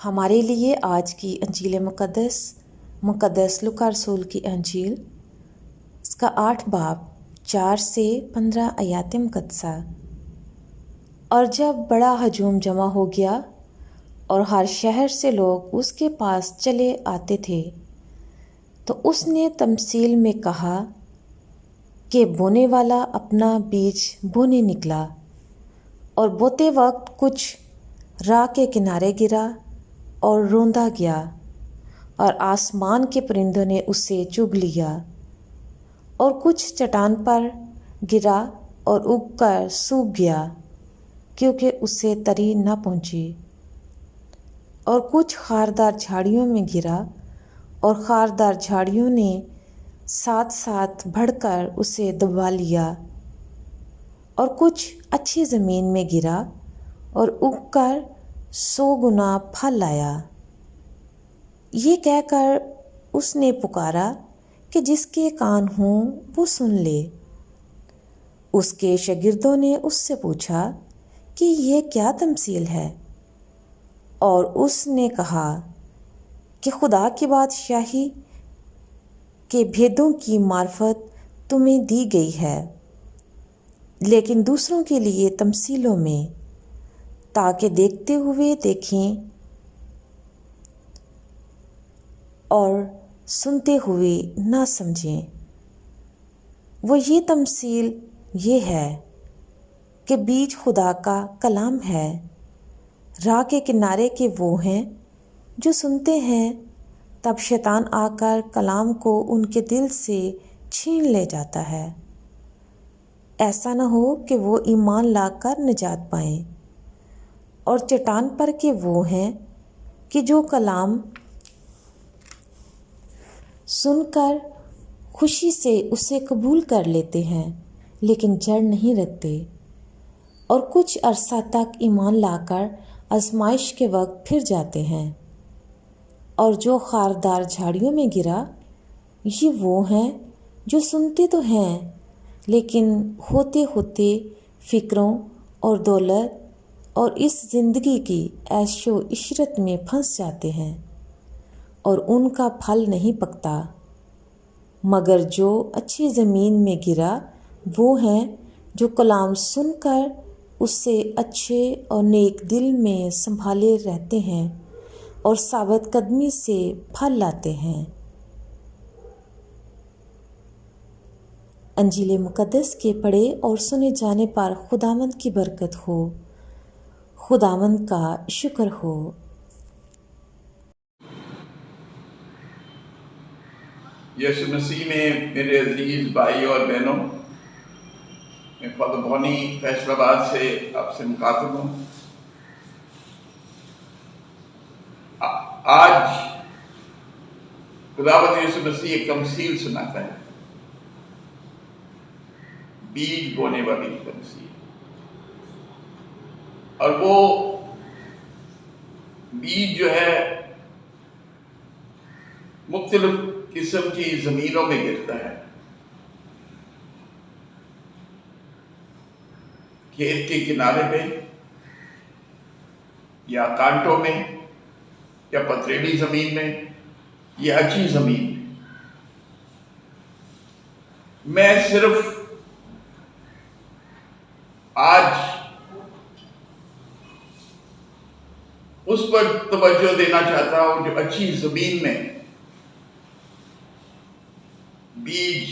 ہمارے لیے آج کی انجیل مقدس لوکا رسول کی انجیل، اس کا 8 باب 4 سے 15 آیات مقدسہ۔ اور جب بڑا ہجوم جمع ہو گیا اور ہر شہر سے لوگ اس کے پاس چلے آتے تھے، تو اس نے تمثیل میں کہا کہ بونے والا اپنا بیج بونے نکلا، اور بوتے وقت کچھ راہ کے کنارے گرا اور روندا گیا، اور آسمان کے پرندوں نے اسے چگ لیا، اور کچھ چٹان پر گرا اور اگ کر سوکھ گیا کیونکہ اسے تری نہ پہنچی، اور کچھ خاردار جھاڑیوں میں گرا، اور خاردار جھاڑیوں نے ساتھ ساتھ بڑھ کر اسے دبا لیا، اور کچھ اچھی زمین میں گرا اور اگ کر 100 گنا پھل لایا۔ یہ کہہ کر اس نے پکارا کہ جس کے کان ہوں وہ سن لے۔ اس کے شاگردوں نے اس سے پوچھا کہ یہ کیا تمثیل ہے؟ اور اس نے کہا کہ خدا کی بادشاہی کے بھیدوں کی معرفت تمہیں دی گئی ہے، لیکن دوسروں کے لیے تمثیلوں میں، تاکہ دیکھتے ہوئے دیکھیں اور سنتے ہوئے نہ سمجھیں۔ وہ یہ تمثیل یہ ہے کہ بیج خدا کا کلام ہے۔ راہ کے کنارے کے وہ ہیں جو سنتے ہیں، تب شیطان آ کر کلام کو ان کے دل سے چھین لے جاتا ہے، ایسا نہ ہو کہ وہ ایمان لا کر نجات پائیں۔ اور چٹان پر کے وہ ہیں کہ جو کلام سن کر خوشی سے اسے قبول کر لیتے ہیں، لیکن جڑ نہیں رکھتے، اور کچھ عرصہ تک ایمان لا کر آزمائش کے وقت پھر جاتے ہیں۔ اور جو خاردار جھاڑیوں میں گرا، یہ وہ ہیں جو سنتے تو ہیں، لیکن ہوتے ہوتے فکروں اور دولت اور اس زندگی کی عیش و عشرت میں پھنس جاتے ہیں، اور ان کا پھل نہیں پکتا۔ مگر جو اچھی زمین میں گرا وہ ہیں جو کلام سن کر اسے اچھے اور نیک دل میں سنبھالے رہتے ہیں اور ثابت قدمی سے پھل لاتے ہیں۔ انجیل مقدس کے پڑھے اور سنے جانے پر خداوند کی برکت ہو۔ خداوند کا شکر ہو۔ یسوع مسیح میں میرے عزیز بھائی اور بہنوں، میں فاضل بونی فیصل آباد سے آپ سے مخاطب ہوں۔ آج خداوند یسوع مسیح ایک تمثیل سناتا ہے، بیج بونے والی تمثیل، اور وہ بیج جو ہے مختلف قسم کی زمینوں میں گرتا ہے، کھیت کے کنارے پہ، یا کانٹوں میں، یا پتھریلی زمین میں، یا اچھی زمین میں۔ میں صرف آج اس پر توجہ دینا چاہتا ہوں جو اچھی زمین میں بیج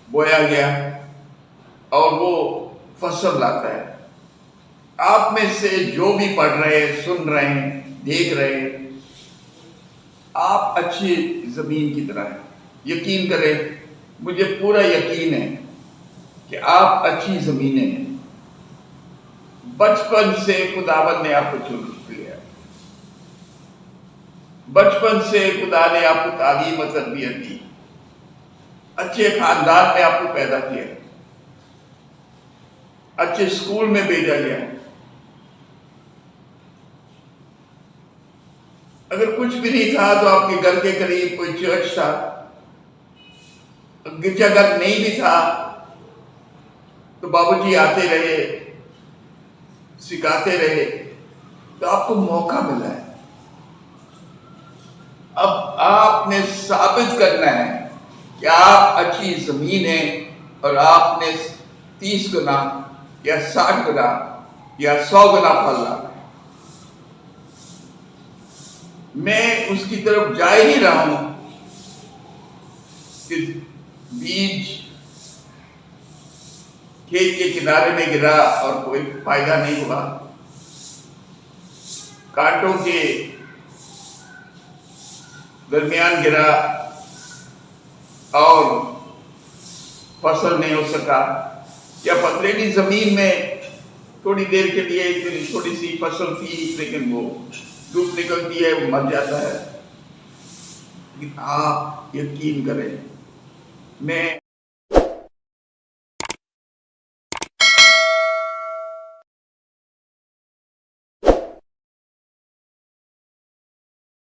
بویا گیا اور وہ فصل لاتا ہے۔ آپ میں سے جو بھی پڑھ رہے، سن رہے ہیں، دیکھ رہے ہیں، آپ اچھی زمین کی طرح ہیں۔ یقین کریں، مجھے پورا یقین ہے کہ آپ اچھی زمینیں ہیں۔ بچپن سے خداوند نے آپ کو چن لیا، بچپن سے خدا نے آپ کو تعلیم و تربیت دی، اچھے خاندان میں آپ کو پیدا کیا، اچھے اسکول میں بھیجا گیا۔ اگر کچھ بھی نہیں تھا تو آپ کے گھر کے قریب کوئی چرچ تھا، گرجا گھر نہیں بھی تھا تو بابو جی آتے رہے، سکھاتے رہے، تو آپ کو موقع ملا ہے. اب آپ نے ثابت کرنا ہے کہ آپ اچھی زمین ہیں اور آپ نے 30 گنا یا 60 گنا یا 100 گنا پھل لانا ہے. میں اس کی طرف جا ہی رہا ہوں کہ بیج کھیت کے کنارے میں گرا اور کوئی فائدہ نہیں ہوا. کانٹوں کے درمیان گرا اور فصل نہیں ہو سکا. یا پتریلی زمین میں تھوڑی دیر کے لیے اتنی چھوٹی سی فصل تھی لیکن وہ دھوپ نکلتی ہے وہ مر جاتا ہے. لیکن آپ یقین کریں میں